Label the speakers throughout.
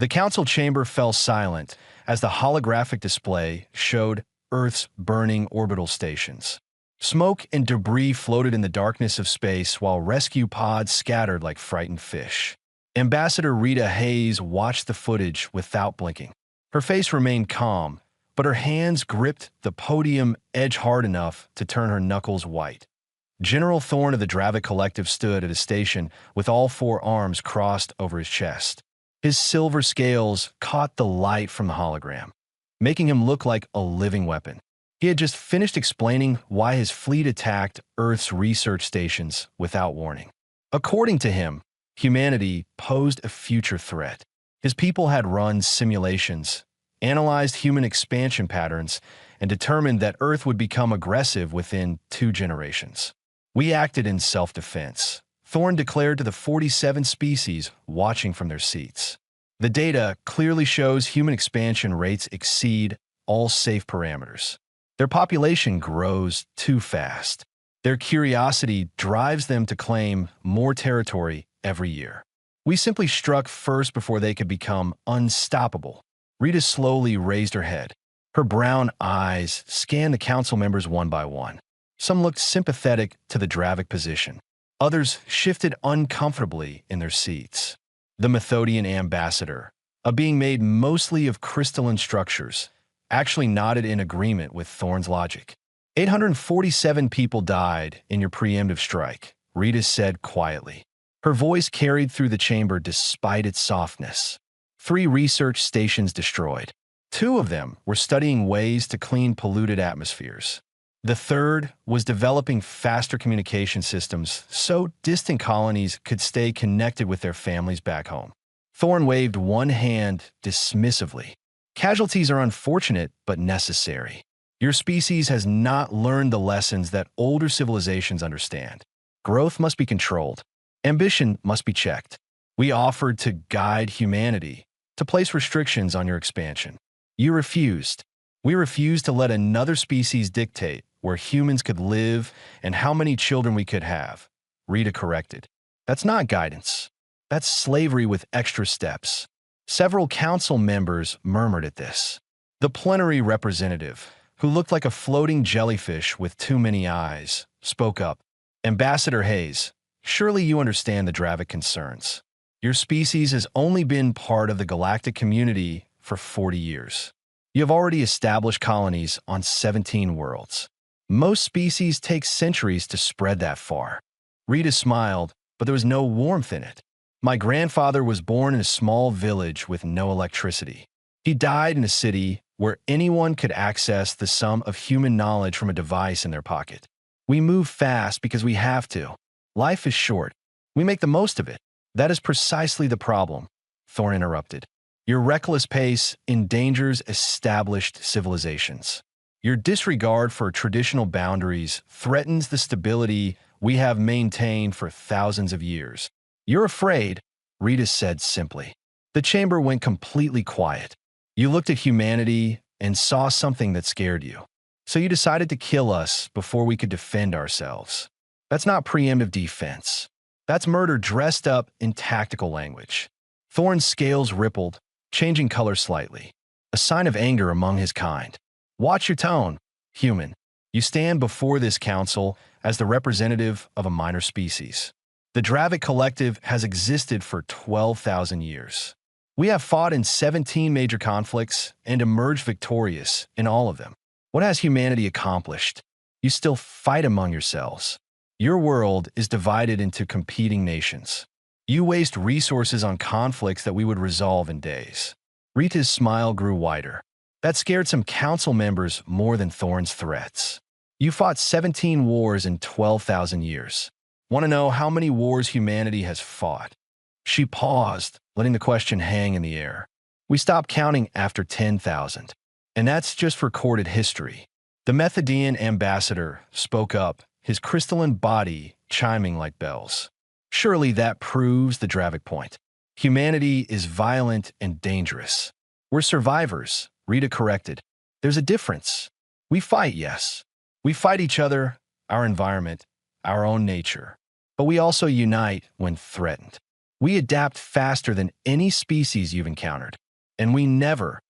Speaker 1: The council chamber fell silent as the holographic display showed Earth's burning orbital stations. Smoke and debris floated in the darkness of space while rescue pods scattered like frightened fish. Ambassador Rita Hayes watched the footage without blinking. Her face remained calm, but her hands gripped the podium edge hard enough to turn her knuckles white. General Thorne of the Dravik Collective stood at his station with all four arms crossed over his chest. His silver scales caught the light from the hologram, making him look like a living weapon. He had just finished explaining why his fleet attacked Earth's research stations without warning. According to him, humanity posed a future threat. His people had run simulations, analyzed human expansion patterns, and determined that Earth would become aggressive within 2 generations. We acted in self-defense, Thorne declared to the 47 species watching from their seats. The data clearly shows human expansion rates exceed all safe parameters. Their population grows too fast. Their curiosity drives them to claim more territory every year. We simply struck first before they could become unstoppable. Rita slowly raised her head. Her brown eyes scanned the council members one by one. Some looked sympathetic to the Dravik position. Others shifted uncomfortably in their seats. The Methodian ambassador, a being made mostly of crystalline structures, actually nodded in agreement with Thorne's logic. 847 people died in your preemptive strike, Rita said quietly. Her voice carried through the chamber despite its softness. 3 research stations destroyed. 2 of them were studying ways to clean polluted atmospheres. The 3rd was developing faster communication systems so distant colonies could stay connected with their families back home. Thorne waved one hand dismissively. Casualties are unfortunate but necessary. Your species has not learned the lessons that older civilizations understand. Growth must be controlled. Ambition must be checked. We offered to guide humanity, to place restrictions on your expansion. You refused. We refused to let another species dictate where humans could live and how many children we could have, Rita corrected. That's not guidance. That's slavery with extra steps. Several council members murmured at this. The plenary representative, who looked like a floating jellyfish with too many eyes, spoke up. Ambassador Hayes, surely you understand the Dravik concerns. Your species has only been part of the galactic community for 40 years. You have already established colonies on 17 worlds. Most species take centuries to spread that far. Rita smiled, but there was no warmth in it. My grandfather was born in a small village with no electricity. He died in a city where anyone could access the sum of human knowledge from a device in their pocket. We move fast because we have to. Life is short. We make the most of it. That is precisely the problem, Thorne interrupted. Your reckless pace endangers established civilizations. Your disregard for traditional boundaries threatens the stability we have maintained for thousands of years. You're afraid, Rita said simply. The chamber went completely quiet. You looked at humanity and saw something that scared you. So you decided to kill us before we could defend ourselves. That's not preemptive defense. That's murder dressed up in tactical language. Thorne's scales rippled, changing color slightly, a sign of anger among his kind. Watch your tone, human. You stand before this council as the representative of a minor species. The Dravik Collective has existed for 12,000 years. We have fought in 17 major conflicts and emerged victorious in all of them. What has humanity accomplished? You still fight among yourselves. Your world is divided into competing nations. You waste resources on conflicts that we would resolve in days. Rita's smile grew wider. That scared some council members more than Thorne's threats. You fought 17 wars in 12,000 years. Want to know how many wars humanity has fought? She paused, letting the question hang in the air. We stopped counting after 10,000. And that's just recorded history. The Methodian ambassador spoke up, his crystalline body chiming like bells. Surely that proves the Dravik point. Humanity is violent and dangerous. We're survivors, Rita corrected. There's a difference. We fight, yes. We fight each other, our environment, our own nature. But we also unite when threatened. We adapt faster than any species you've encountered, and we never,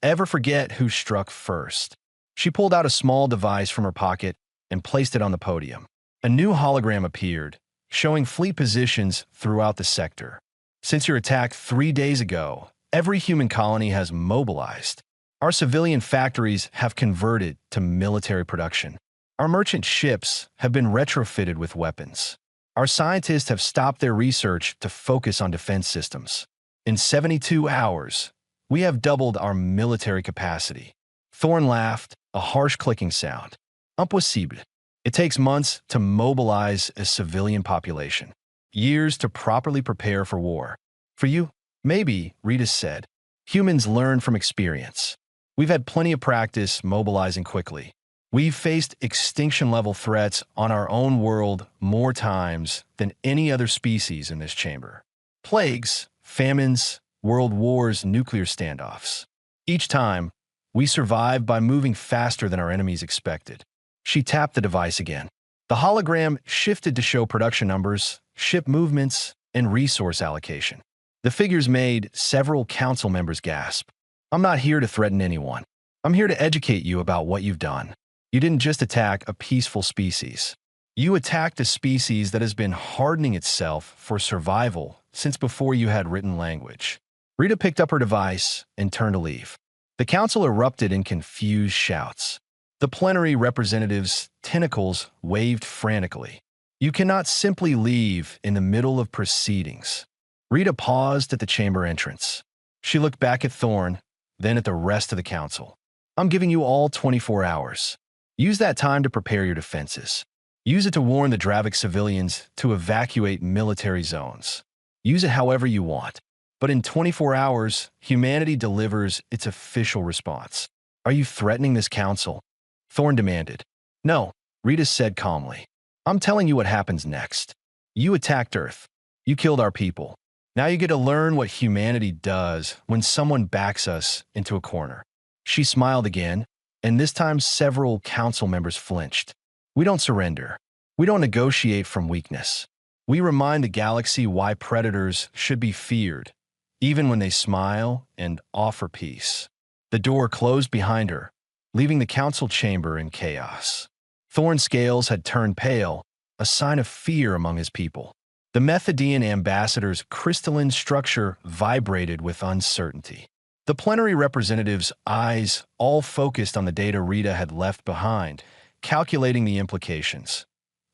Speaker 1: ever forget who struck first. She pulled out a small device from her pocket and placed it on the podium. A new hologram appeared, showing fleet positions throughout the sector. Since your attack 3 days ago, every human colony has mobilized. Our civilian factories have converted to military production. Our merchant ships have been retrofitted with weapons. Our scientists have stopped their research to focus on defense systems. In 72 hours, we have doubled our military capacity. Thorn laughed, a harsh clicking sound. Impossible. It takes months to mobilize a civilian population, years to properly prepare for war. For you, maybe, Rita said. Humans learn from experience. We've had plenty of practice mobilizing quickly. We've faced extinction-level threats on our own world more times than any other species in this chamber. Plagues, famines, world wars, nuclear standoffs. Each time, we survived by moving faster than our enemies expected. She tapped the device again. The hologram shifted to show production numbers, ship movements, and resource allocation. The figures made several council members gasp. I'm not here to threaten anyone. I'm here to educate you about what you've done. You didn't just attack a peaceful species. You attacked a species that has been hardening itself for survival since before you had written language. Rita picked up her device and turned to leave. The council erupted in confused shouts. The plenary representatives' tentacles waved frantically. You cannot simply leave in the middle of proceedings. Rita paused at the chamber entrance. She looked back at Thorn, then at the rest of the council. I'm giving you all 24 hours. Use that time to prepare your defenses. Use it to warn the Dravik civilians to evacuate military zones. Use it however you want. But in 24 hours, humanity delivers its official response. Are you threatening this council? Thorn demanded. No, Rita said calmly. I'm telling you what happens next. You attacked Earth. You killed our people. Now you get to learn what humanity does when someone backs us into a corner. She smiled again, and this time several council members flinched. We don't surrender. We don't negotiate from weakness. We remind the galaxy why predators should be feared, even when they smile and offer peace. The door closed behind her, leaving the council chamber in chaos. Thorn's scales had turned pale, a sign of fear among his people. The Methodian ambassador's crystalline structure vibrated with uncertainty. The plenary representatives' eyes all focused on the data Rita had left behind, calculating the implications.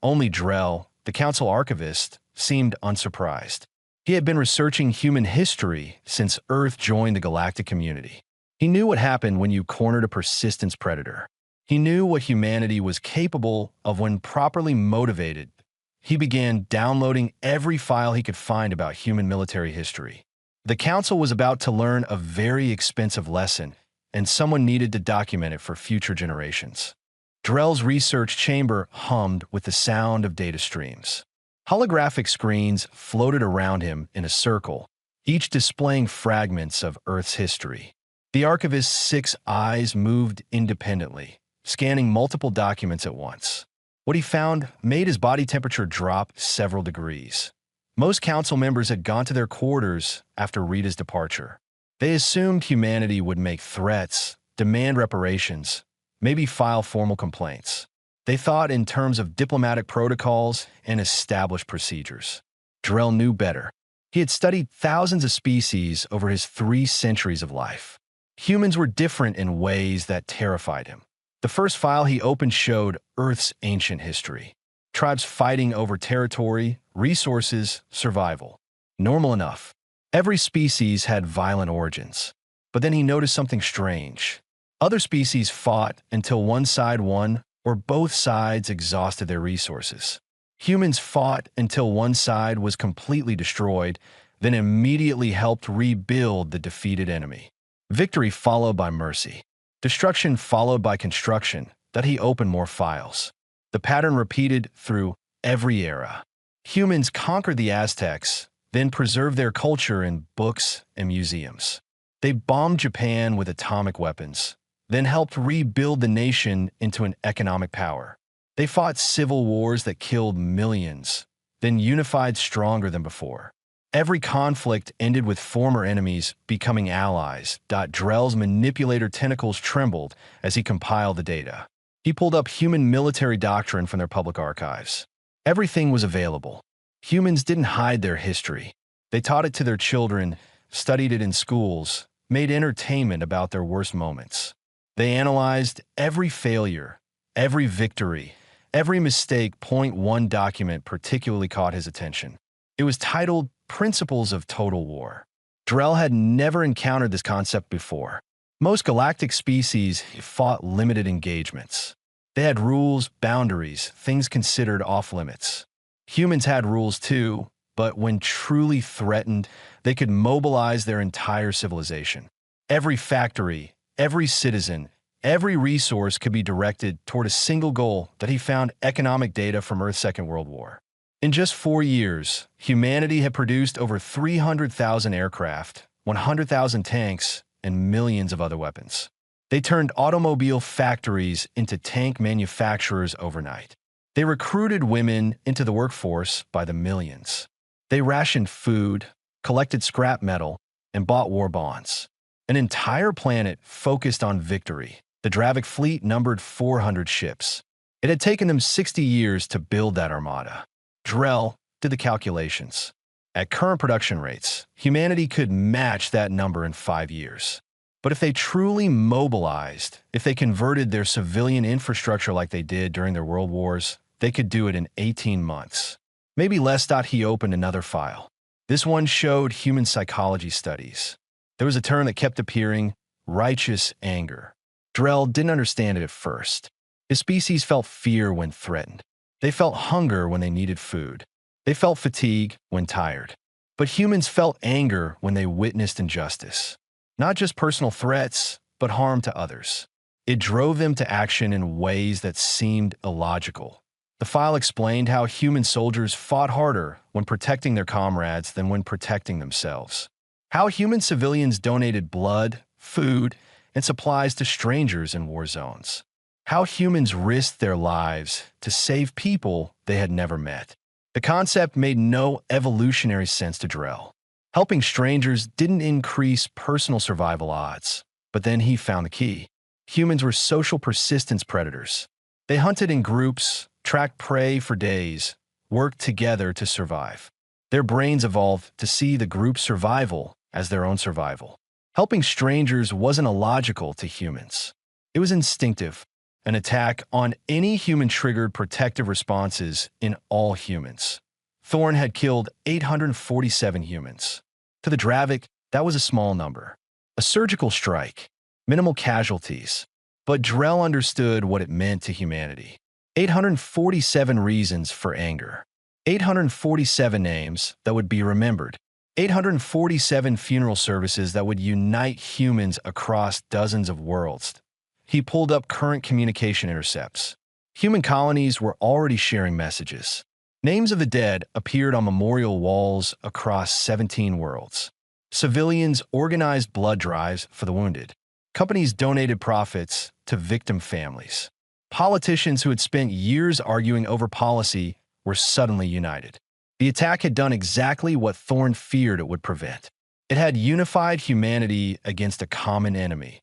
Speaker 1: Only Drell, the council archivist, seemed unsurprised. He had been researching human history since Earth joined the galactic community. He knew what happened when you cornered a persistence predator. He knew what humanity was capable of when properly motivated. He began downloading every file he could find about human military history. The council was about to learn a very expensive lesson, and someone needed to document it for future generations. Drell's research chamber hummed with the sound of data streams. Holographic screens floated around him in a circle, each displaying fragments of Earth's history. The archivist's 6 eyes moved independently, scanning multiple documents at once. What he found made his body temperature drop several degrees. Most council members had gone to their quarters after Rita's departure. They assumed humanity would make threats, demand reparations, maybe file formal complaints. They thought in terms of diplomatic protocols and established procedures. Drell knew better. He had studied thousands of species over his 3 centuries of life. Humans were different in ways that terrified him. The first file he opened showed Earth's ancient history. Tribes fighting over territory, resources, survival. Normal enough. Every species had violent origins. But then he noticed something strange. Other species fought until one side won or both sides exhausted their resources. Humans fought until one side was completely destroyed, then immediately helped rebuild the defeated enemy. Victory followed by mercy. Destruction followed by construction, that he opened more files. The pattern repeated through every era. Humans conquered the Aztecs, then preserved their culture in books and museums. They bombed Japan with atomic weapons, then helped rebuild the nation into an economic power. They fought civil wars that killed millions, then unified stronger than before. Every conflict ended with former enemies becoming allies. Drell's manipulator tentacles trembled as he compiled the data. He pulled up human military doctrine from their public archives. Everything was available. Humans didn't hide their history. They taught it to their children, studied it in schools, made entertainment about their worst moments. They analyzed every failure, every victory, every mistake. One document particularly caught his attention. It was titled Principles of Total War. Drell had never encountered this concept before. Most galactic species fought limited engagements. They had rules, boundaries, things considered off-limits. Humans had rules too, but when truly threatened, they could mobilize their entire civilization. Every factory, every citizen, every resource could be directed toward a single goal that he found: economic data from Earth's Second World War. In just 4 years, humanity had produced over 300,000 aircraft, 100,000 tanks, and millions of other weapons. They turned automobile factories into tank manufacturers overnight. They recruited women into the workforce by the millions. They rationed food, collected scrap metal, and bought war bonds. An entire planet focused on victory. The Dravik fleet numbered 400 ships. It had taken them 60 years to build that armada. Drell did the calculations. At current production rates, humanity could match that number in 5 years. But if they truly mobilized, if they converted their civilian infrastructure like they did during their world wars, they could do it in 18 months. Maybe less. He opened another file. This one showed human psychology studies. There was a term that kept appearing: righteous anger. Drell didn't understand it at first. His species felt fear when threatened. They felt hunger when they needed food. They felt fatigue when tired. But humans felt anger when they witnessed injustice. Not just personal threats, but harm to others. It drove them to action in ways that seemed illogical. The file explained how human soldiers fought harder when protecting their comrades than when protecting themselves. How human civilians donated blood, food, and supplies to strangers in war zones. How humans risked their lives to save people they had never met. The concept made no evolutionary sense to Drell. Helping strangers didn't increase personal survival odds. But then he found the key. Humans were social persistence predators. They hunted in groups, tracked prey for days, worked together to survive. Their brains evolved to see the group's survival as their own survival. Helping strangers wasn't illogical to humans. It was instinctive. An attack on any human triggered protective responses in all humans. Thorn had killed 847 humans. To the Dravik, that was a small number. A surgical strike. Minimal casualties. But Drell understood what it meant to humanity. 847 reasons for anger. 847 names that would be remembered. 847 funeral services that would unite humans across dozens of worlds. He pulled up current communication intercepts. Human colonies were already sharing messages. Names of the dead appeared on memorial walls across 17 worlds. Civilians organized blood drives for the wounded. Companies donated profits to victim families. Politicians who had spent years arguing over policy were suddenly united. The attack had done exactly what Thorn feared it would prevent. It had unified humanity against a common enemy.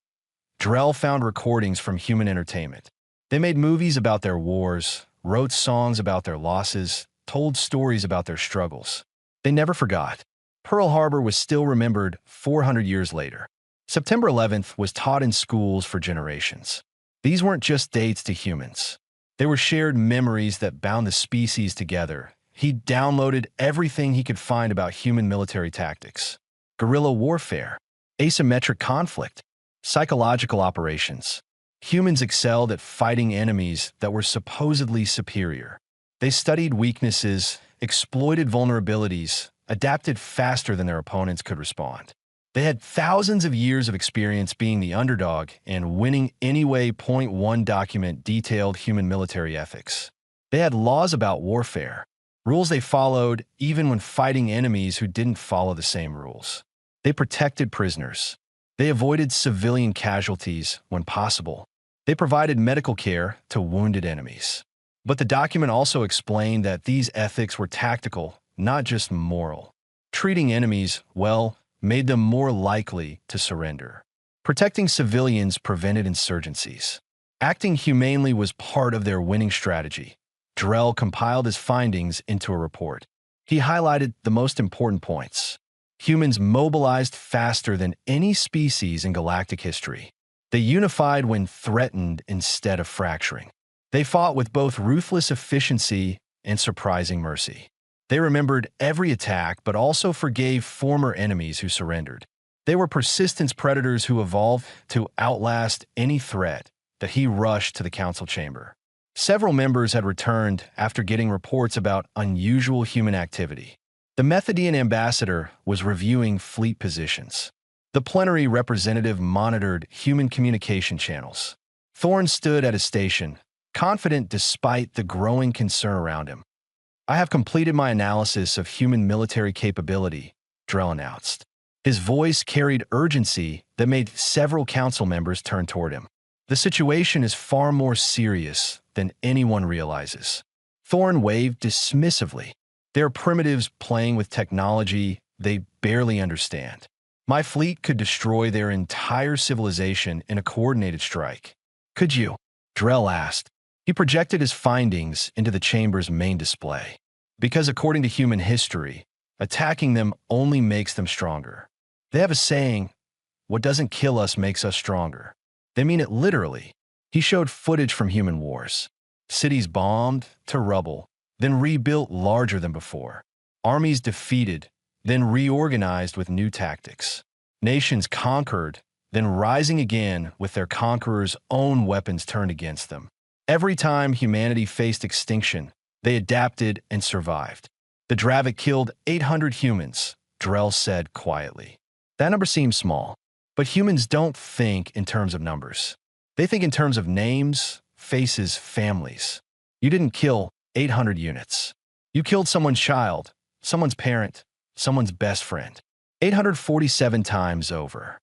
Speaker 1: Drell found recordings from human entertainment. They made movies about their wars, wrote songs about their losses, told stories about their struggles. They never forgot. Pearl Harbor was still remembered 400 years later. September 11th was taught in schools for generations. These weren't just dates to humans. They were shared memories that bound the species together. He downloaded everything he could find about human military tactics. Guerrilla warfare, asymmetric conflict, psychological operations. Humans excelled at fighting enemies that were supposedly superior. They studied weaknesses, exploited vulnerabilities, adapted faster than their opponents could respond. They had thousands of years of experience being the underdog and winning anyway. One document detailed human military ethics. They had laws about warfare, rules they followed even when fighting enemies who didn't follow the same rules. They protected prisoners. They avoided civilian casualties when possible. They provided medical care to wounded enemies. But the document also explained that these ethics were tactical, not just moral. Treating enemies, well, made them more likely to surrender. Protecting civilians prevented insurgencies. Acting humanely was part of their winning strategy. Drell compiled his findings into a report. He highlighted the most important points. Humans mobilized faster than any species in galactic history. They unified when threatened instead of fracturing. They fought with both ruthless efficiency and surprising mercy. They remembered every attack but also forgave former enemies who surrendered. They were persistence predators who evolved to outlast any threat that he rushed to the council chamber. Several members had returned after getting reports about unusual human activity. The Methodian ambassador was reviewing fleet positions. The plenary representative monitored human communication channels. Thorne stood at his station, confident despite the growing concern around him. "I have completed my analysis of human military capability," Drell announced. His voice carried urgency that made several council members turn toward him. "The situation is far more serious than anyone realizes." Thorne waved dismissively. "They're primitives playing with technology they barely understand. My fleet could destroy their entire civilization in a coordinated strike." "Could you?" Drell asked. He projected his findings into the chamber's main display. "Because according to human history, attacking them only makes them stronger. They have a saying, 'What doesn't kill us makes us stronger.' They mean it literally." He showed footage from human wars. Cities bombed to rubble, then rebuilt larger than before. Armies defeated, then reorganized with new tactics. Nations conquered, then rising again with their conquerors' own weapons turned against them. Every time humanity faced extinction, they adapted and survived. "The Dravik killed 800 humans," Drell said quietly. That number seems small, but humans don't think in terms of numbers. They think in terms of names, faces, families. You didn't kill 800 units. You killed someone's child, someone's parent, someone's best friend. 847 times over.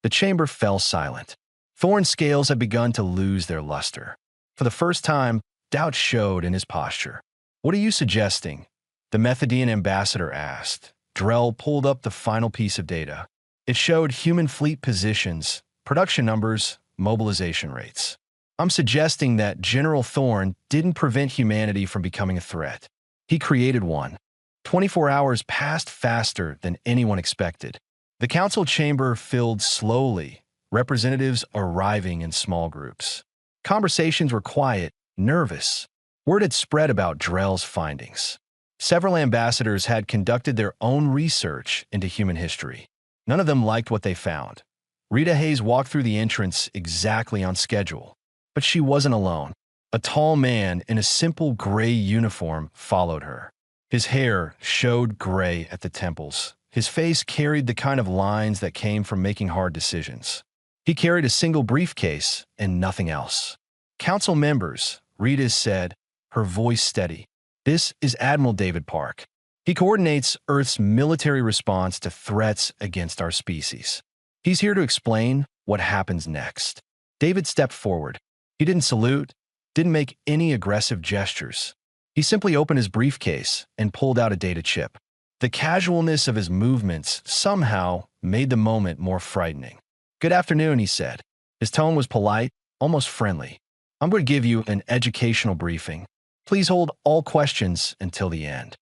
Speaker 1: The chamber fell silent. Thorne's scales had begun to lose their luster. For the first time, doubt showed in his posture. "What are you suggesting?" the Methodian ambassador asked. Drell pulled up the final piece of data. It showed human fleet positions, production numbers, mobilization rates. "I'm suggesting that General Thorne didn't prevent humanity from becoming a threat. He created one." 24 hours passed faster than anyone expected. The council chamber filled slowly, representatives arriving in small groups. Conversations were quiet, nervous. Word had spread about Drell's findings. Several ambassadors had conducted their own research into human history. None of them liked what they found. Rita Hayes walked through the entrance exactly on schedule. But she wasn't alone. A tall man in a simple gray uniform followed her. His hair showed gray at the temples. His face carried the kind of lines that came from making hard decisions. He carried a single briefcase and nothing else. "Council members," Rita said, her voice steady. "This is Admiral David Park. He coordinates Earth's military response to threats against our species. He's here to explain what happens next." David stepped forward. He didn't salute, didn't make any aggressive gestures. He simply opened his briefcase and pulled out a data chip. The casualness of his movements somehow made the moment more frightening. "Good afternoon," he said. His tone was polite, almost friendly. "I'm going to give you an educational briefing. Please hold all questions until the end."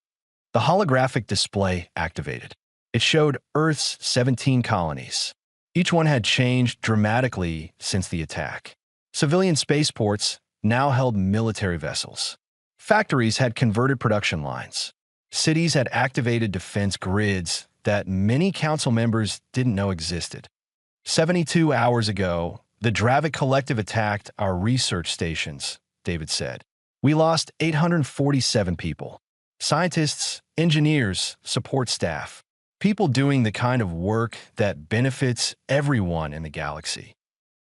Speaker 1: The holographic display activated. It showed Earth's 17 colonies. Each one had changed dramatically since the attack. Civilian spaceports now held military vessels. Factories had converted production lines. Cities had activated defense grids that many council members didn't know existed. 72 hours ago, the Dravik Collective attacked our research stations, David said. "We lost 847 people. Scientists, engineers, support staff. People doing the kind of work that benefits everyone in the galaxy."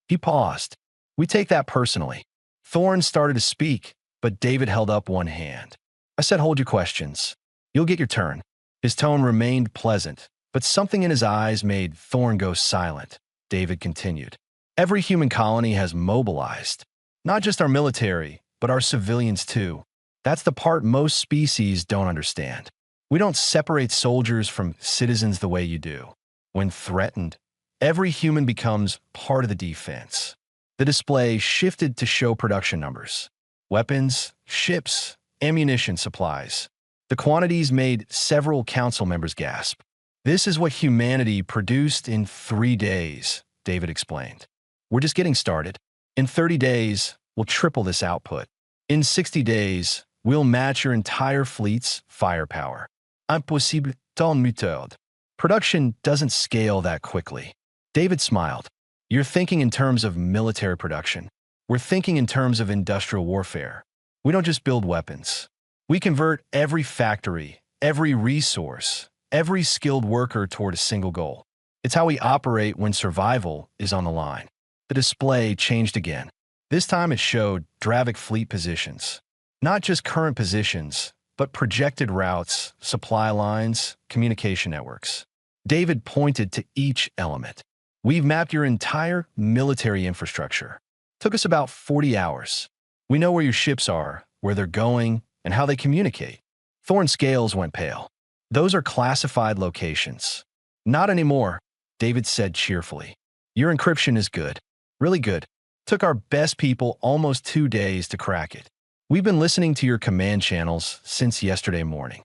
Speaker 1: He paused. "We take that personally." Thorne started to speak, but David held up one hand. "I said hold your questions. You'll get your turn." His tone remained pleasant, but something in his eyes made Thorne go silent. David continued. "Every human colony has mobilized. Not just our military, but our civilians too. That's the part most species don't understand. We don't separate soldiers from citizens the way you do. When threatened, every human becomes part of the defense. The display shifted to show production numbers. Weapons, ships, ammunition supplies. The quantities made several council members gasp. This is what humanity produced in 3 days, David explained. We're just getting started. In 30 days, we'll triple this output. In 60 days, we'll match your entire fleet's firepower. Impossible tant méthode. Production doesn't scale that quickly. David smiled. You're thinking in terms of military production. We're thinking in terms of industrial warfare. We don't just build weapons. We convert every factory, every resource, every skilled worker toward a single goal. It's how we operate when survival is on the line. The display changed again. This time it showed Dravik fleet positions. Not just current positions, but projected routes, supply lines, communication networks. David pointed to each element. We've mapped your entire military infrastructure. Took us about 40 hours. We know where your ships are, where they're going, and how they communicate. Thorne's scales went pale. Those are classified locations. Not anymore, David said cheerfully. Your encryption is good. Really good. Took our best people almost 2 days to crack it. We've been listening to your command channels since yesterday morning.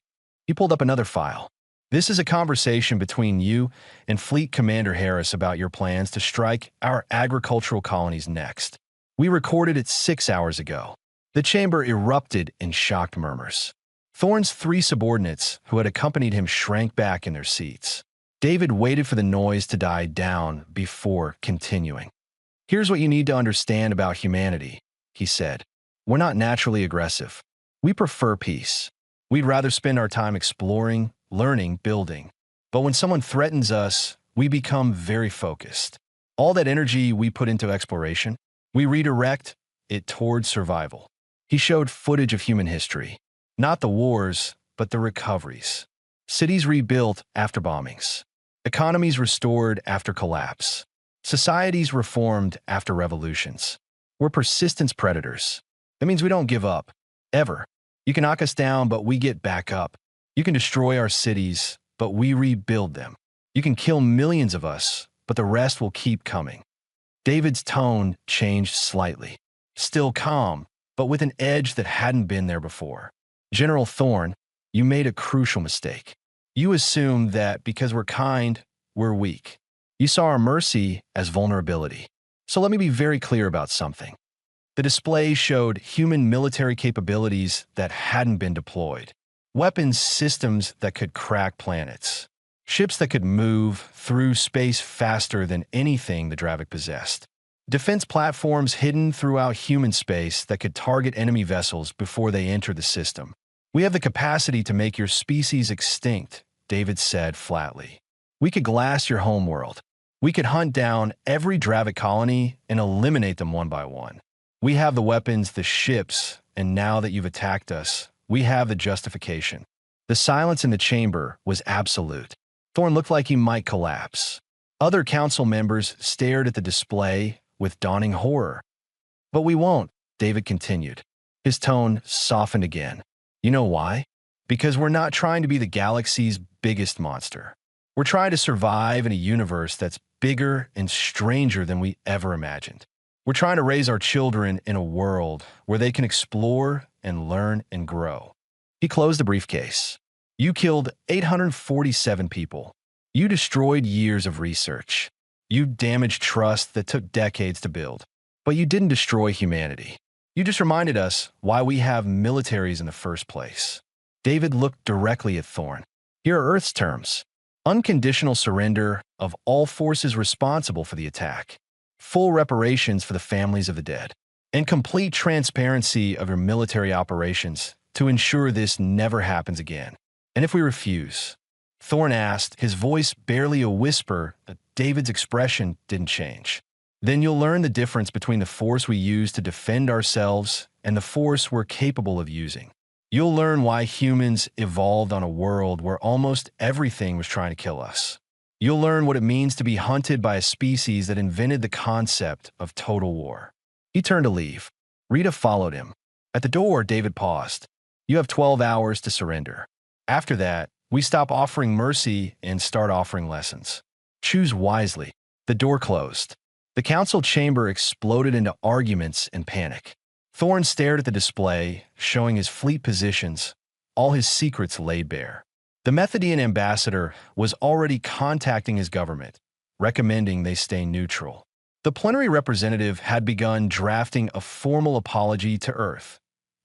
Speaker 1: He pulled up another file. This is a conversation between you and Fleet Commander Harris about your plans to strike our agricultural colonies next. We recorded it 6 hours ago. The chamber erupted in shocked murmurs. Thorne's 3 subordinates who had accompanied him shrank back in their seats. David waited for the noise to die down before continuing. Here's what you need to understand about humanity, he said. We're not naturally aggressive. We prefer peace. We'd rather spend our time exploring, learning, building. But when someone threatens us, we become very focused. All that energy we put into exploration, we redirect it towards survival. He showed footage of human history. Not the wars, but the recoveries. Cities rebuilt after bombings. Economies restored after collapse. Societies reformed after revolutions. We're persistence predators. That means we don't give up. Ever. You can knock us down, but we get back up. You can destroy our cities, but we rebuild them. You can kill millions of us, but the rest will keep coming. David's tone changed slightly. Still calm, but with an edge that hadn't been there before. General Thorne, you made a crucial mistake. You assumed that because we're kind, we're weak. You saw our mercy as vulnerability. So let me be very clear about something. The display showed human military capabilities that hadn't been deployed. Weapons systems that could crack planets. Ships that could move through space faster than anything the Dravik possessed. Defense platforms hidden throughout human space that could target enemy vessels before they entered the system. We have the capacity to make your species extinct, David said flatly. We could glass your homeworld. We could hunt down every Dravik colony and eliminate them one by one. We have the weapons, the ships, and now that you've attacked us, we have the justification. The silence in the chamber was absolute. Thorne looked like he might collapse. Other council members stared at the display with dawning horror. But we won't, David continued. His tone softened again. You know why? Because we're not trying to be the galaxy's biggest monster. We're trying to survive in a universe that's bigger and stranger than we ever imagined. We're trying to raise our children in a world where they can explore and learn and grow. He closed the briefcase. You killed 847 people. You destroyed years of research. You damaged trust that took decades to build. But you didn't destroy humanity. You just reminded us why we have militaries in the first place. David looked directly at Thorne. Here are Earth's terms. Unconditional surrender of all forces responsible for the attack. Full reparations for the families of the dead. And complete transparency of your military operations to ensure this never happens again. And if we refuse? Thorne asked, his voice barely a whisper, but David's expression didn't change. Then you'll learn the difference between the force we use to defend ourselves and the force we're capable of using. You'll learn why humans evolved on a world where almost everything was trying to kill us. You'll learn what it means to be hunted by a species that invented the concept of total war. He turned to leave. Rita followed him. At the door, David paused. You have 12 hours to surrender. After that, We stop offering mercy and start offering lessons. Choose wisely. The door closed. The council chamber exploded into arguments and panic. Thorne stared at the display, showing his fleet positions, all his secrets laid bare. The Methodian ambassador was already contacting his government, recommending they stay neutral. The plenary representative had begun drafting a formal apology to Earth.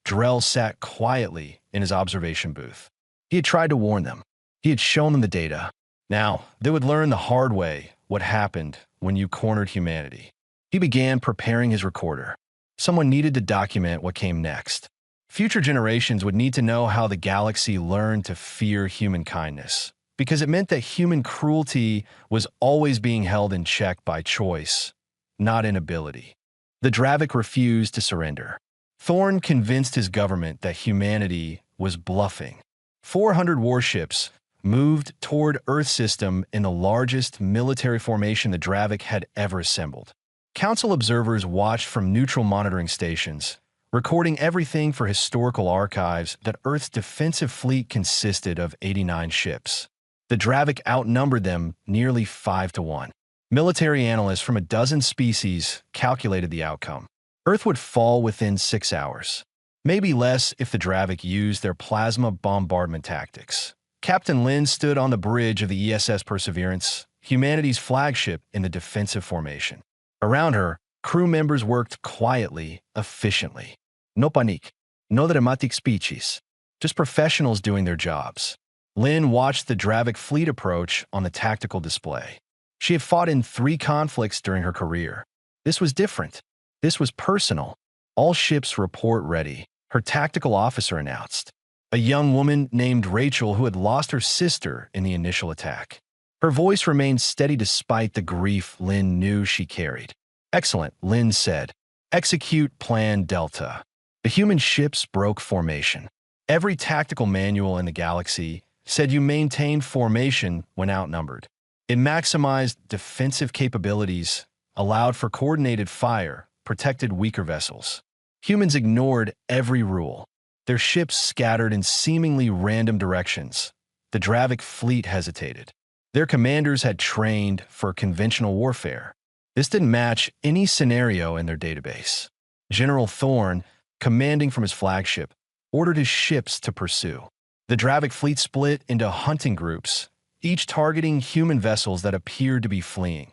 Speaker 1: Drell sat quietly in his observation booth. He had tried to warn them. He had shown them the data. Now, they would learn the hard way what happened when you cornered humanity. He began preparing his recorder. Someone needed to document what came next. Future generations would need to know how the galaxy learned to fear human kindness, because it meant that human cruelty was always being held in check by choice, not inability. The Dravik refused to surrender. Thorne convinced his government that humanity was bluffing. 400 warships moved toward Earth system in the largest military formation the Dravik had ever assembled. Council observers watched from neutral monitoring stations, recording everything for historical archives that Earth's defensive fleet consisted of 89 ships. The Dravik outnumbered them nearly 5-1. Military analysts from a dozen species calculated the outcome. Earth would fall within 6 hours. Maybe less if the Dravik used their plasma bombardment tactics. Captain Lin stood on the bridge of the ESS Perseverance, humanity's flagship in the defensive formation. Around her, crew members worked quietly, efficiently. No panique, no dramatic speeches, just professionals doing their jobs. Lin watched the Dravik fleet approach on the tactical display. She had fought in 3 conflicts during her career. This was different. This was personal. All ships report ready, her tactical officer announced. A young woman named Rachel who had lost her sister in the initial attack. Her voice remained steady despite the grief Lin knew she carried. Excellent, Lin said. Execute Plan Delta. The human ships broke formation. Every tactical manual in the galaxy said you maintained formation when outnumbered. It maximized defensive capabilities, allowed for coordinated fire, protected weaker vessels. Humans ignored every rule. Their ships scattered in seemingly random directions. The Dravik fleet hesitated. Their commanders had trained for conventional warfare. This didn't match any scenario in their database. General Thorne, commanding from his flagship, ordered his ships to pursue. The Dravik fleet split into hunting groups, each targeting human vessels that appeared to be fleeing.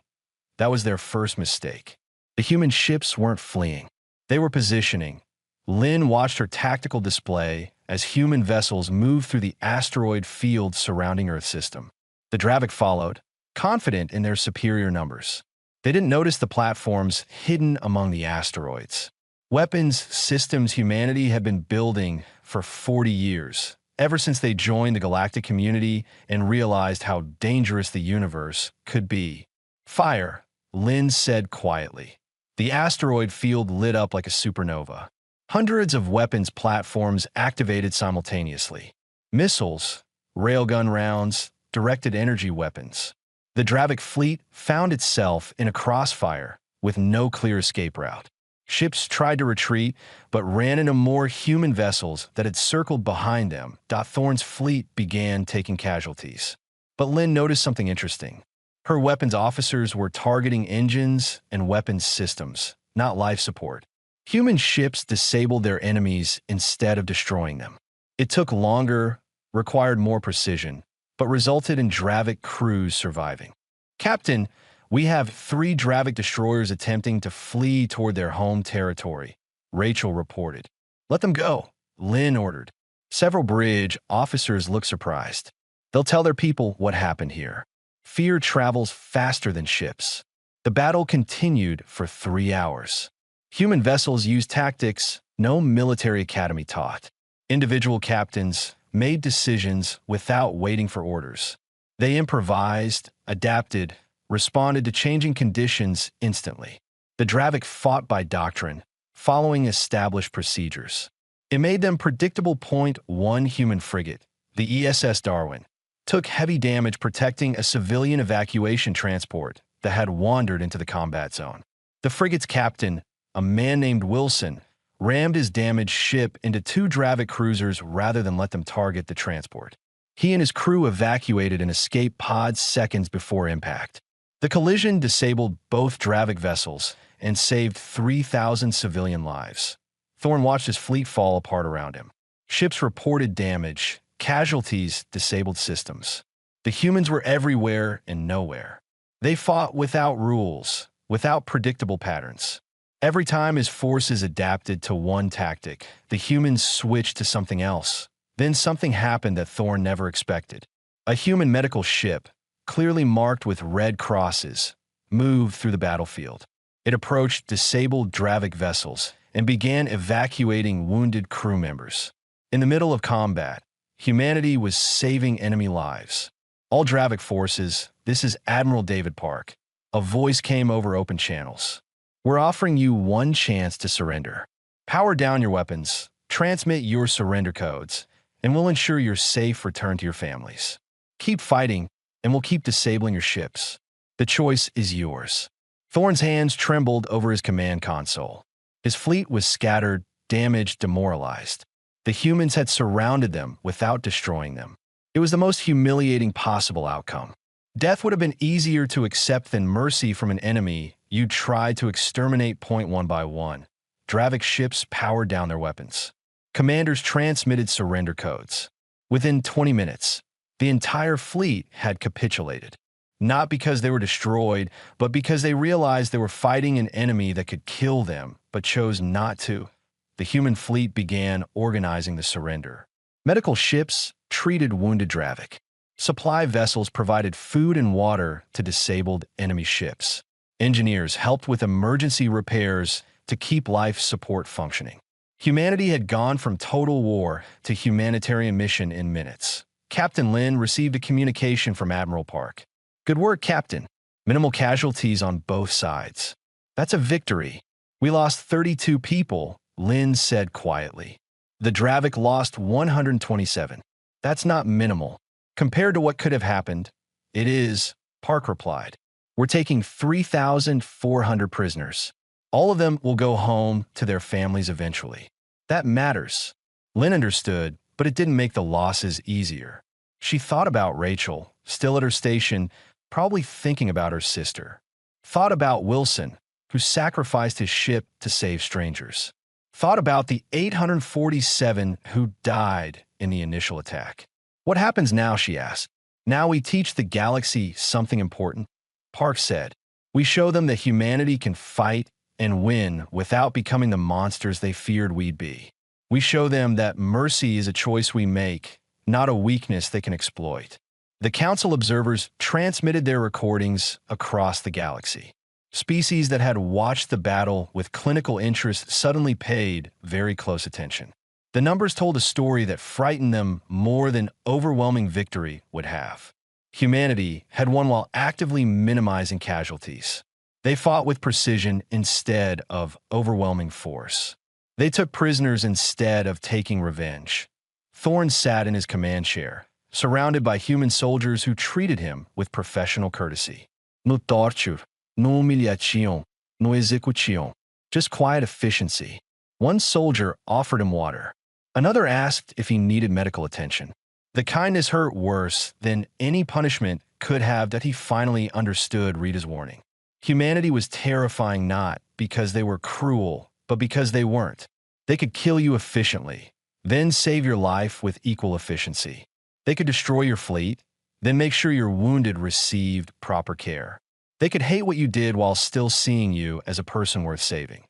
Speaker 1: That was their first mistake. The human ships weren't fleeing. They were positioning. Lin watched her tactical display as human vessels moved through the asteroid field surrounding Earth system. The Dravik followed, confident in their superior numbers. They didn't notice the platforms hidden among the asteroids. Weapons systems humanity had been building for 40 years, ever since they joined the galactic community and realized how dangerous the universe could be. Fire, Lin said quietly. The asteroid field lit up like a supernova. Hundreds of weapons platforms activated simultaneously. Missiles, railgun rounds, directed energy weapons. The Dravik fleet found itself in a crossfire with no clear escape route. Ships tried to retreat, but ran into more human vessels that had circled behind them. Thorne's fleet began taking casualties. But Lin noticed something interesting. Her weapons officers were targeting engines and weapons systems, not life support. Human ships disabled their enemies instead of destroying them. It took longer, required more precision, but resulted in Dravik crews surviving. Captain, we have 3 Dravik destroyers attempting to flee toward their home territory, Rachel reported. Let them go, Lin ordered. Several bridge officers looked surprised. They'll tell their people what happened here. Fear travels faster than ships. The battle continued for 3 hours. Human vessels used tactics no military academy taught. Individual captains made decisions without waiting for orders. They improvised, adapted, responded to changing conditions instantly. The Dravik fought by doctrine, following established procedures. It made them predictable. 1 human frigate, the ESS Darwin, took heavy damage protecting a civilian evacuation transport that had wandered into the combat zone. The frigate's captain, a man named Wilson, rammed his damaged ship into 2 Dravik cruisers rather than let them target the transport. He and his crew evacuated and escaped pods seconds before impact. The collision disabled both Dravik vessels and saved 3,000 civilian lives. Thorn watched his fleet fall apart around him. Ships reported damage, casualties, disabled systems. The humans were everywhere and nowhere. They fought without rules, without predictable patterns. Every time his forces adapted to one tactic, the humans switched to something else. Then something happened that Thorn never expected. A human medical ship, clearly marked with red crosses, moved through the battlefield. It approached disabled Dravik vessels and began evacuating wounded crew members. In the middle of combat, humanity was saving enemy lives. All Dravik forces, this is Admiral David Park. A voice came over open channels. We're offering you one chance to surrender. Power down your weapons, transmit your surrender codes, and we'll ensure your safe return to your families. Keep fighting, and we'll keep disabling your ships. The choice is yours. Thorn's hands trembled over his command console. His fleet was scattered, damaged, demoralized. The humans had surrounded them without destroying them. It was the most humiliating possible outcome. Death would have been easier to accept than mercy from an enemy you tried to exterminate point one by one. Dravik ships powered down their weapons. Commanders transmitted surrender codes. Within 20 minutes, the entire fleet had capitulated. Not because they were destroyed, but because they realized they were fighting an enemy that could kill them, but chose not to. The human fleet began organizing the surrender. Medical ships treated wounded Dravik. Supply vessels provided food and water to disabled enemy ships. Engineers helped with emergency repairs to keep life support functioning. Humanity had gone from total war to humanitarian mission in minutes. Captain Lin received a communication from Admiral Park. Good work, Captain. Minimal casualties on both sides. That's a victory. We lost 32 people, Lin said quietly. The Dravik lost 127. That's not minimal. Compared to what could have happened, it is, Park replied. We're taking 3,400 prisoners. All of them will go home to their families eventually. That matters. Lynn understood, but it didn't make the losses easier. She thought about Rachel, still at her station, probably thinking about her sister. Thought about Wilson, who sacrificed his ship to save strangers. Thought about the 847 who died in the initial attack. What happens now, she asked. Now we teach the galaxy something important? Park said, we show them that humanity can fight and win without becoming the monsters they feared we'd be. We show them that mercy is a choice we make, not a weakness they can exploit. The Council observers transmitted their recordings across the galaxy. Species that had watched the battle with clinical interest suddenly paid very close attention. The numbers told a story that frightened them more than overwhelming victory would have. Humanity had won while actively minimizing casualties. They fought with precision instead of overwhelming force. They took prisoners instead of taking revenge. Thorn sat in his command chair, surrounded by human soldiers who treated him with professional courtesy. No torture, no humiliação, no execução. Just quiet efficiency. One soldier offered him water. Another asked if he needed medical attention. The kindness hurt worse than any punishment could have that he finally understood Rita's warning. Humanity was terrifying not because they were cruel, but because they weren't. They could kill you efficiently, then save your life with equal efficiency. They could destroy your fleet, then make sure your wounded received proper care. They could hate what you did while still seeing you as a person worth saving.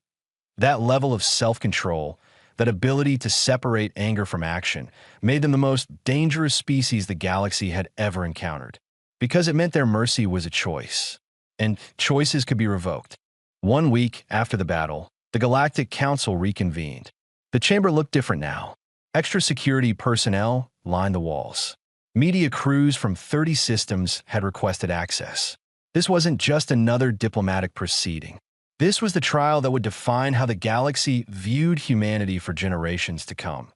Speaker 1: That level of self-control, that ability to separate anger from action, made them the most dangerous species the galaxy had ever encountered, because it meant their mercy was a choice, and choices could be revoked. 1 week after the battle, the Galactic Council reconvened. The chamber looked different now. Extra security personnel lined the walls. Media crews from 30 systems had requested access. This wasn't just another diplomatic proceeding. This was the trial that would define how the galaxy viewed humanity for generations to come.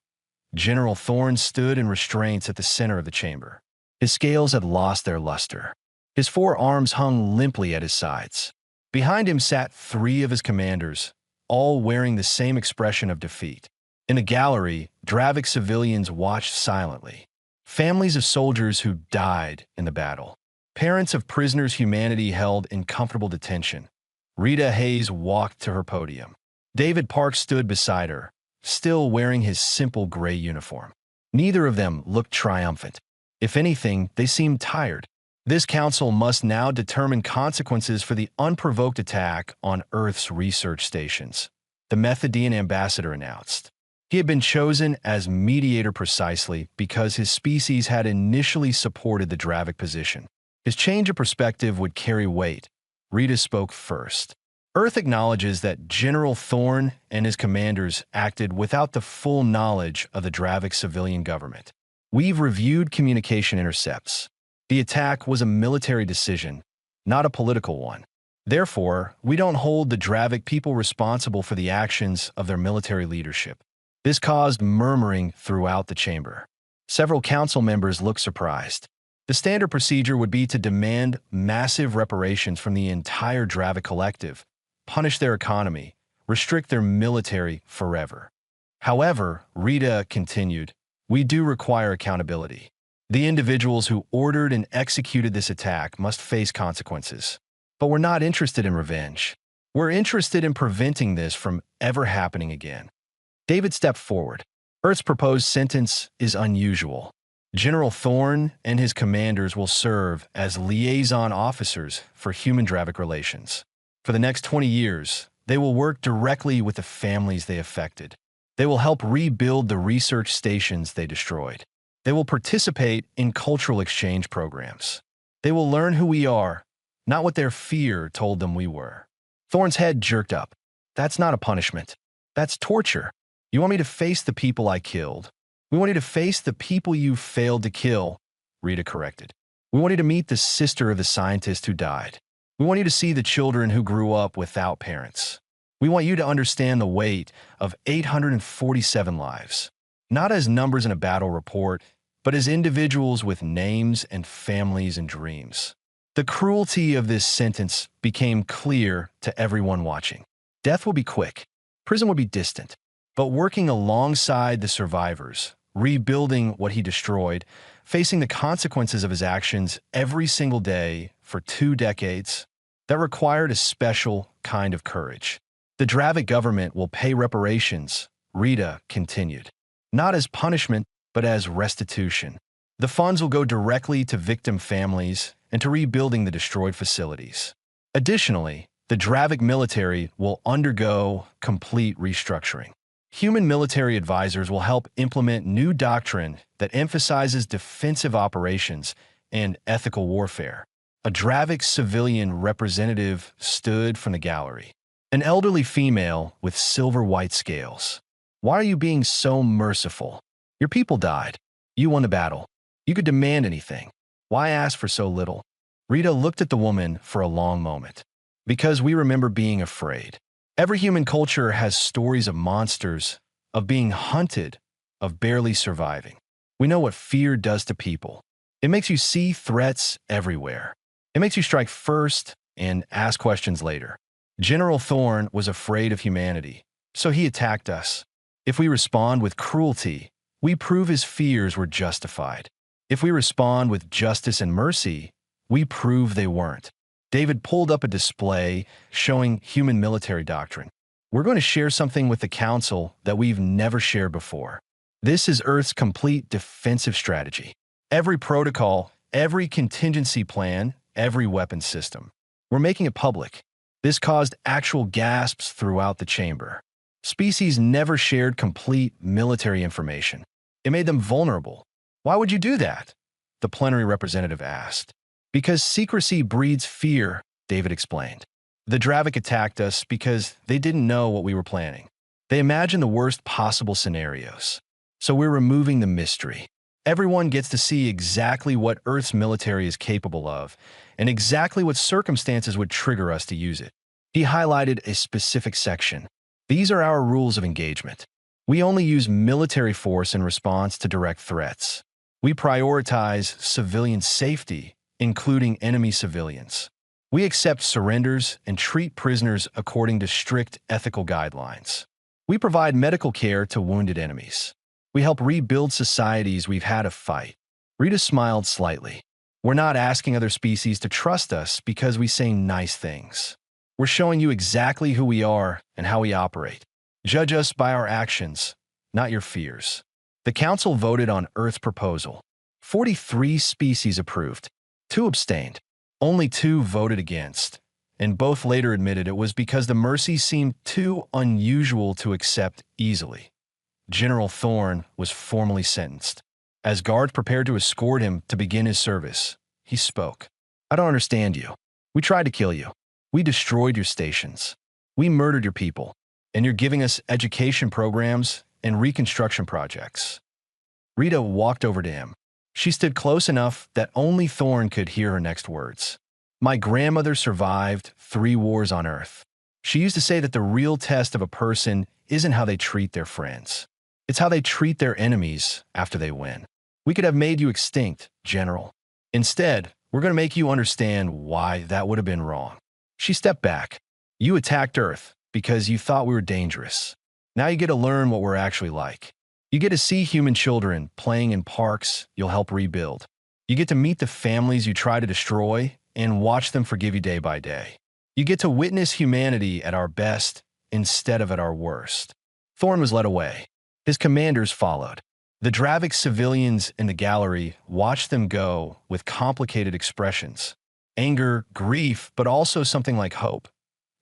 Speaker 1: General Thorn stood in restraints at the center of the chamber. His scales had lost their luster. His 4 arms hung limply at his sides. Behind him sat 3 of his commanders, all wearing the same expression of defeat. In a gallery, Dravik civilians watched silently. families of soldiers who died in the battle, parents of prisoners humanity held in comfortable detention. Rita Hayes walked to her podium. David Park stood beside her, still wearing his simple gray uniform. Neither of them looked triumphant. If anything, they seemed tired. This council must now determine consequences for the unprovoked attack on Earth's research stations, the Methodian ambassador announced. He had been chosen as mediator precisely because his species had initially supported the Dravic position. His change of perspective would carry weight. Rita spoke first. Earth acknowledges that General Thorne and his commanders acted without the full knowledge of the Dravic civilian government. We've reviewed communication intercepts. The attack was a military decision, not a political one. Therefore, we don't hold the Dravic people responsible for the actions of their military leadership. This caused murmuring throughout the chamber. Several council members looked surprised. The standard procedure would be to demand massive reparations from the entire Dravic collective, punish their economy, restrict their military forever. However, Rita continued, we do require accountability. The individuals who ordered and executed this attack must face consequences. But we're not interested in revenge. We're interested in preventing this from ever happening again. David stepped forward. Earth's proposed sentence is unusual. General Thorne and his commanders will serve as liaison officers for human-Dravic relations. For the next 20 years, they will work directly with the families they affected. They will help rebuild the research stations they destroyed. They will participate in cultural exchange programs. They will learn who we are, not what their fear told them we were. Thorne's head jerked up. That's not a punishment. That's torture. You want me to face the people I killed. We want you to face the people you failed to kill, Rita corrected. We want you to meet the sister of the scientist who died. We want you to see the children who grew up without parents. We want you to understand the weight of 847 lives, not as numbers in a battle report, but as individuals with names and families and dreams. The cruelty of this sentence became clear to everyone watching. Death will be quick. Prison will be distant. But working alongside the survivors, rebuilding what he destroyed, facing the consequences of his actions every single day for 2 decades, that required a special kind of courage. The Dravic government will pay reparations, Rita continued. Not as punishment, but as restitution. The funds will go directly to victim families and to rebuilding the destroyed facilities. Additionally, the Dravic military will undergo complete restructuring. Human military advisors will help implement new doctrine that emphasizes defensive operations and ethical warfare. A Dravic civilian representative stood from the gallery. An elderly female with silver-white scales. Why are you being so merciful? Your people died. You won the battle. You could demand anything. Why ask for so little? Rita looked at the woman for a long moment. Because we remember being afraid. Every human culture has stories of monsters, of being hunted, of barely surviving. We know what fear does to people. It makes you see threats everywhere. It makes you strike first and ask questions later. General Thorne was afraid of humanity, so he attacked us. If we respond with cruelty, we prove his fears were justified. If we respond with justice and mercy, we prove they weren't. David pulled up a display showing human military doctrine. We're going to share something with the Council that we've never shared before. This is Earth's complete defensive strategy. Every protocol, every contingency plan, every weapon system. We're making it public. This caused actual gasps throughout the chamber. Species never shared complete military information. It made them vulnerable. Why would you do that? The plenary representative asked. Because secrecy breeds fear, David explained. The Dravic attacked us because they didn't know what we were planning. They imagined the worst possible scenarios. So we're removing the mystery. Everyone gets to see exactly what Earth's military is capable of and exactly what circumstances would trigger us to use it. He highlighted a specific section. These are our rules of engagement. We only use military force in response to direct threats. We prioritize civilian safety, including enemy civilians. We accept surrenders and treat prisoners according to strict ethical guidelines. We provide medical care to wounded enemies. We help rebuild societies we've had to fight. Rita smiled slightly. We're not asking other species to trust us because we say nice things. We're showing you exactly who we are and how we operate. Judge us by our actions, not your fears. The Council voted on Earth's proposal. 43 species approved. 2 abstained. Only 2 voted against, and both later admitted it was because the mercy seemed too unusual to accept easily. General Thorne was formally sentenced. As guards prepared to escort him to begin his service, he spoke. I don't understand you. We tried to kill you. We destroyed your stations. We murdered your people. And you're giving us education programs and reconstruction projects. Rita walked over to him. She stood close enough that only Thorne could hear her next words. My grandmother survived 3 wars on Earth. She used to say that the real test of a person isn't how they treat their friends. It's how they treat their enemies after they win. We could have made you extinct, General. Instead, we're going to make you understand why that would have been wrong. She stepped back. You attacked Earth because you thought we were dangerous. Now you get to learn what we're actually like. You get to see human children playing in parks you'll help rebuild. You get to meet the families you try to destroy and watch them forgive you day by day. You get to witness humanity at our best instead of at our worst. Thorne was led away. His commanders followed. The Dravik civilians in the gallery watched them go with complicated expressions. Anger, grief, but also something like hope.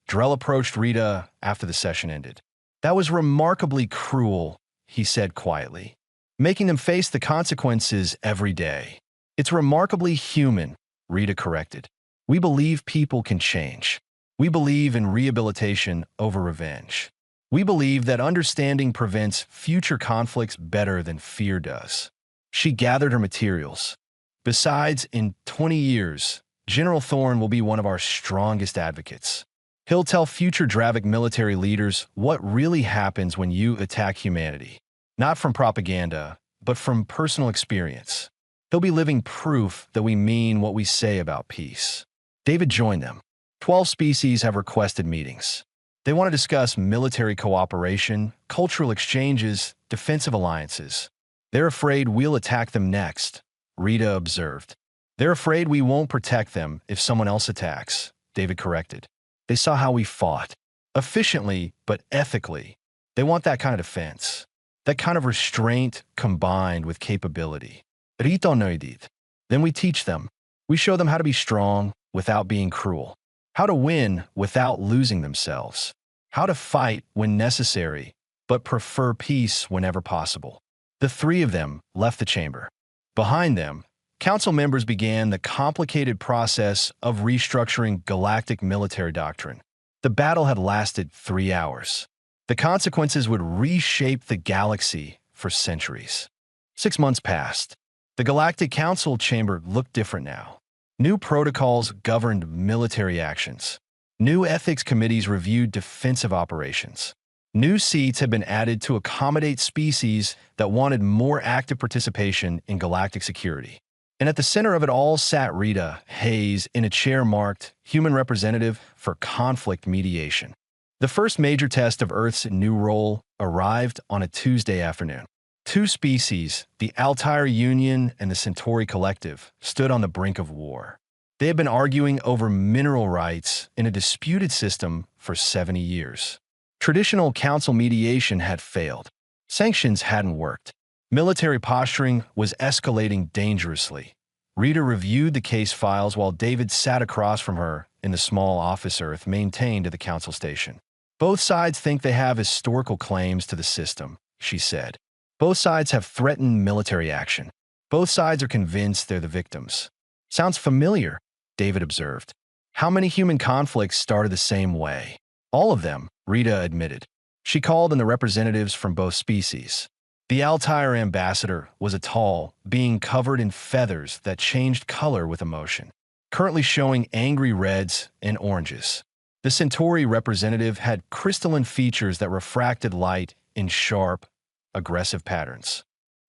Speaker 1: Drell approached Rita after the session ended. That was remarkably cruel, he said quietly, making them face the consequences every day. It's remarkably human, Rita corrected. We believe people can change. We believe in rehabilitation over revenge. We believe that understanding prevents future conflicts better than fear does. She gathered her materials. Besides, in 20 years, General Thorne will be one of our strongest advocates. He'll tell future Dravik military leaders what really happens when you attack humanity. Not from propaganda, but from personal experience. He'll be living proof that we mean what we say about peace. David joined them. 12 species have requested meetings. They want to discuss military cooperation, cultural exchanges, defensive alliances. They're afraid we'll attack them next, Rita observed. They're afraid we won't protect them if someone else attacks, David corrected. They saw how we fought. Efficiently, but ethically. They want that kind of defense. That kind of restraint combined with capability. Rita noidit. Then we teach them. We show them how to be strong without being cruel. How to win without losing themselves. How to fight when necessary, but prefer peace whenever possible. The 3 of them left the chamber. Behind them, council members began the complicated process of restructuring Galactic military doctrine. The battle had lasted 3 hours. The consequences would reshape the galaxy for centuries. 6 months passed. The Galactic Council chamber looked different now. New protocols governed military actions. New ethics committees reviewed defensive operations. New seats had been added to accommodate species that wanted more active participation in galactic security. And at the center of it all sat Rita Hayes in a chair marked Human Representative for Conflict Mediation. The first major test of Earth's new role arrived on a Tuesday afternoon. 2 species, the Altair Union and the Centauri Collective, stood on the brink of war. They had been arguing over mineral rights in a disputed system for 70 years. Traditional council mediation had failed. Sanctions hadn't worked. Military posturing was escalating dangerously. Rita reviewed the case files while David sat across from her in the small office Earth maintained at the council station. Both sides think they have historical claims to the system, she said. Both sides have threatened military action. Both sides are convinced they're the victims. Sounds familiar, David observed. How many human conflicts started the same way? All of them, Rita admitted. She called in the representatives from both species. The Altair ambassador was a tall being covered in feathers that changed color with emotion, currently showing angry reds and oranges. The Centauri representative had crystalline features that refracted light in sharp, aggressive patterns.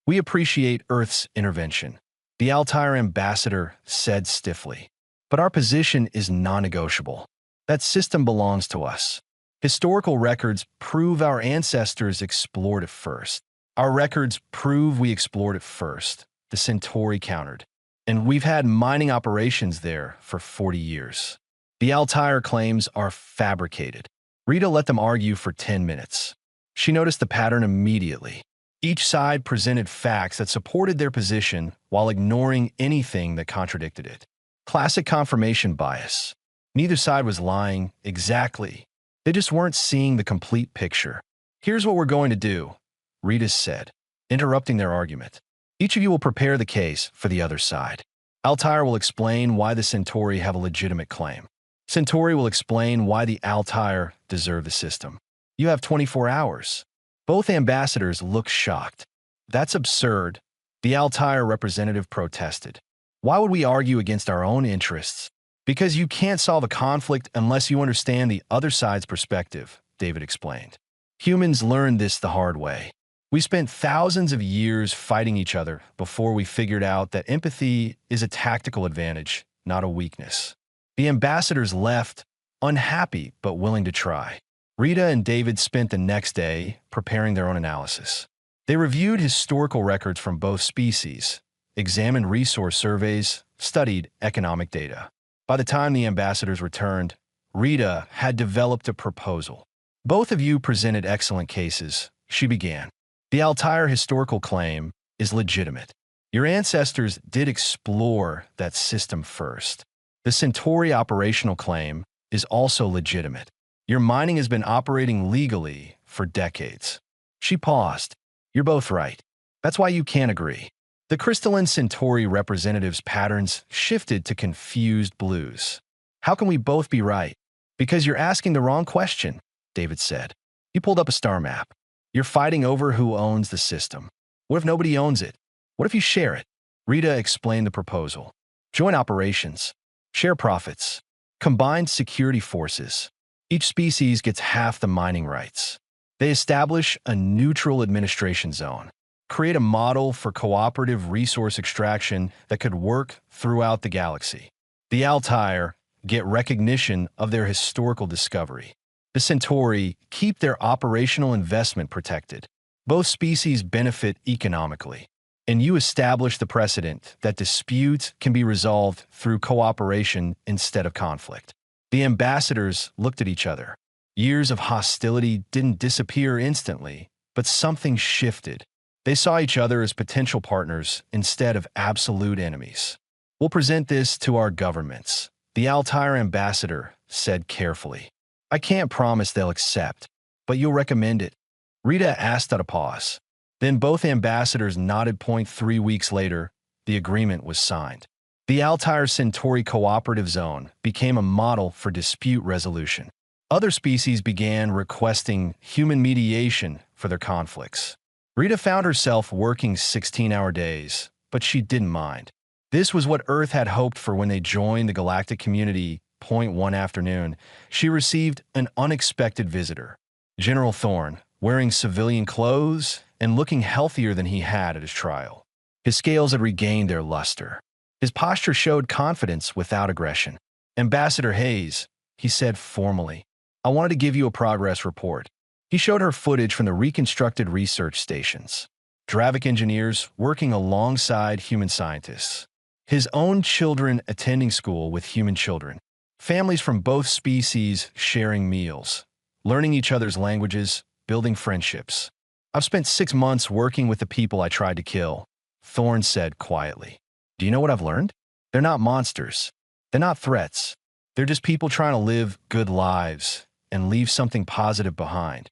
Speaker 1: We appreciate Earth's intervention, the Altair ambassador said stiffly. But our position is non-negotiable. That system belongs to us. Historical records prove our ancestors explored it first. Our records prove we explored it first, the Centauri countered. And we've had mining operations there for 40 years. The Altair claims are fabricated. Rita let them argue for 10 minutes. She noticed the pattern immediately. Each side presented facts that supported their position while ignoring anything that contradicted it. Classic confirmation bias. Neither side was lying exactly. They just weren't seeing the complete picture. Here's what we're going to do, Rita said, interrupting their argument. Each of you will prepare the case for the other side. Altair will explain why the Centauri have a legitimate claim. Centauri will explain why the Altair deserve the system. You have 24 hours. Both ambassadors looked shocked. That's absurd, the Altair representative protested. Why would we argue against our own interests? Because you can't solve a conflict unless you understand the other side's perspective, David explained. Humans learned this the hard way. We spent thousands of years fighting each other before we figured out that empathy is a tactical advantage, not a weakness. The ambassadors left, unhappy but willing to try. Rita and David spent the next day preparing their own analysis. They reviewed historical records from both species, examined resource surveys, studied economic data. By the time the ambassadors returned, Rita had developed a proposal. Both of you presented excellent cases, she began. The Altair historical claim is legitimate. Your ancestors did explore that system first. The Centauri operational claim is also legitimate. Your mining has been operating legally for decades. She paused. You're both right. That's why you can't agree. The crystalline Centauri representatives' patterns shifted to confused blues. How can we both be right? Because you're asking the wrong question, David said. He pulled up a star map. You're fighting over who owns the system. What if nobody owns it? What if you share it? Rita explained the proposal. Joint operations. Share profits. Combined security forces. Each species gets half the mining rights. They establish a neutral administration zone. Create a model for cooperative resource extraction that could work throughout the galaxy. The Altair get recognition of their historical discovery. The Centauri keep their operational investment protected. Both species benefit economically. And you establish the precedent that disputes can be resolved through cooperation instead of conflict. The ambassadors looked at each other. Years of hostility didn't disappear instantly, but something shifted. They saw each other as potential partners instead of absolute enemies. We'll present this to our governments, the Altair ambassador said carefully. I can't promise they'll accept, but you'll recommend it. Rita asked at a pause. Then both ambassadors nodded. 3 weeks later, the agreement was signed. The Altair Centauri Cooperative Zone became a model for dispute resolution. Other species began requesting human mediation for their conflicts. Rita found herself working 16-hour days, but she didn't mind. This was what Earth had hoped for when they joined the Galactic community. One afternoon, she received an unexpected visitor. General Thorne, wearing civilian clothes and looking healthier than he had at his trial. His scales had regained their luster. His posture showed confidence without aggression. Ambassador Hayes, he said formally, I wanted to give you a progress report. He showed her footage from the reconstructed research stations. Dravik engineers working alongside human scientists. His own children attending school with human children. Families from both species sharing meals. Learning each other's languages, building friendships. I've spent 6 months working with the people I tried to kill, Thorne said quietly. Do you know what I've learned? They're not monsters. They're not threats. They're just people trying to live good lives and leave something positive behind.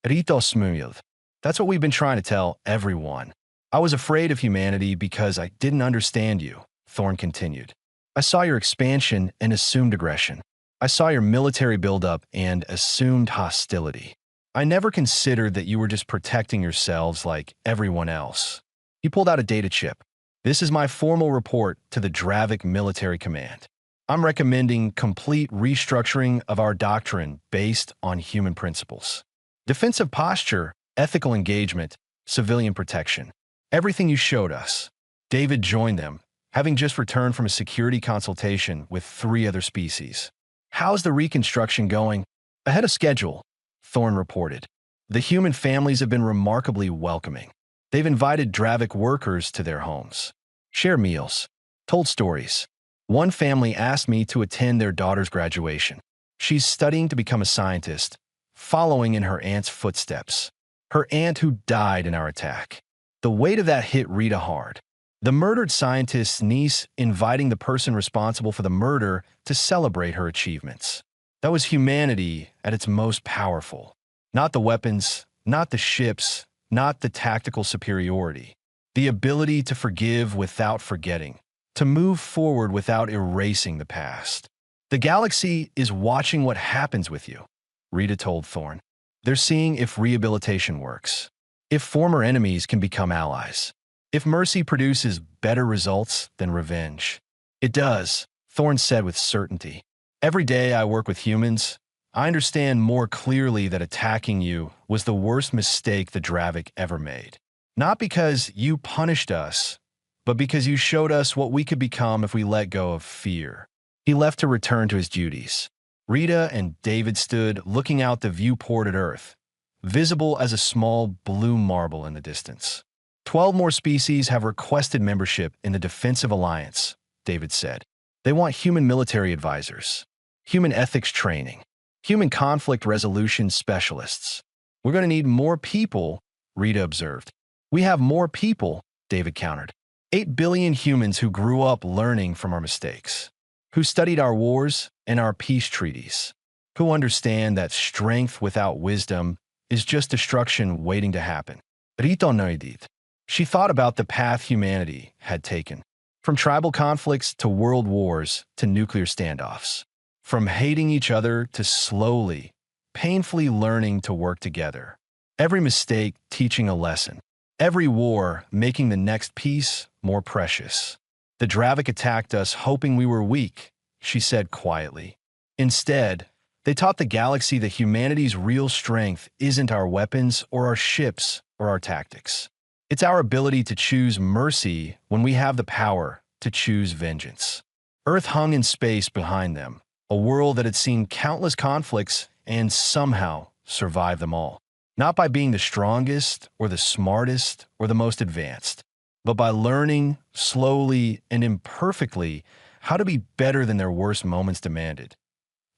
Speaker 1: Rito smumilj. That's what we've been trying to tell everyone. I was afraid of humanity because I didn't understand you, Thorne continued. I saw your expansion and assumed aggression. I saw your military buildup and assumed hostility. I never considered that you were just protecting yourselves like everyone else. He pulled out a data chip. This is my formal report to the Dravik Military Command. I'm recommending complete restructuring of our doctrine based on human principles. Defensive posture, ethical engagement, civilian protection. Everything you showed us. David joined them, having just returned from a security consultation with 3 other species. How's the reconstruction going? Ahead of schedule, Thorne reported. The human families have been remarkably welcoming. They've invited Dravik workers to their homes, shared meals, told stories. One family asked me to attend their daughter's graduation. She's studying to become a scientist, following in her aunt's footsteps. Her aunt who died in our attack. The weight of that hit Rita hard. The murdered scientist's niece inviting the person responsible for the murder to celebrate her achievements. That was humanity at its most powerful. Not the weapons, not the ships, not the tactical superiority. The ability to forgive without forgetting, to move forward without erasing the past. The galaxy is watching what happens with you, Rita told Thorne. They're seeing if rehabilitation works, if former enemies can become allies, if mercy produces better results than revenge. It does, Thorne said with certainty. Every day I work with humans, I understand more clearly that attacking you was the worst mistake the Dravik ever made. Not because you punished us, but because you showed us what we could become if we let go of fear. He left to return to his duties. Rita and David stood looking out the viewport at Earth, visible as a small blue marble in the distance. 12 more species have requested membership in the Defensive Alliance, David said. They want human military advisors, human ethics training, human conflict resolution specialists. We're going to need more people, Rita observed. We have more people, David countered. 8 billion humans who grew up learning from our mistakes, who studied our wars and our peace treaties, who understand that strength without wisdom is just destruction waiting to happen. Rita noidit. She thought about the path humanity had taken, from tribal conflicts to world wars to nuclear standoffs, from hating each other to slowly, painfully learning to work together. Every mistake teaching a lesson, every war making the next peace more precious. The Dravik attacked us hoping we were weak, she said quietly. Instead, they taught the galaxy that humanity's real strength isn't our weapons or our ships or our tactics. It's our ability to choose mercy when we have the power to choose vengeance. Earth hung in space behind them, a world that had seen countless conflicts and somehow survived them all. Not by being the strongest or the smartest or the most advanced, but by learning slowly and imperfectly how to be better than their worst moments demanded.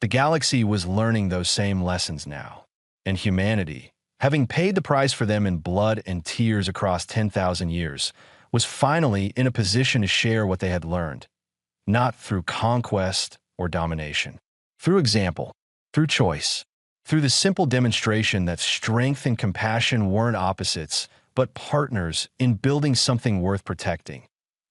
Speaker 1: The galaxy was learning those same lessons now, and humanity, having paid the price for them in blood and tears across 10,000 years, was finally in a position to share what they had learned, not through conquest or domination, through example, through choice, through the simple demonstration that strength and compassion weren't opposites, but partners in building something worth protecting.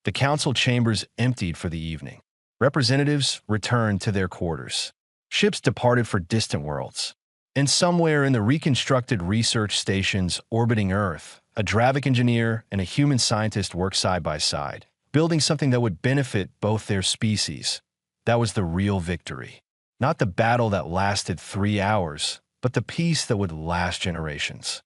Speaker 1: The council chambers emptied for the evening. Representatives returned to their quarters. Ships departed for distant worlds. And somewhere in the reconstructed research stations orbiting Earth, a Dravik engineer and a human scientist worked side by side, building something that would benefit both their species. That was the real victory. Not the battle that lasted 3 hours, but the peace that would last generations.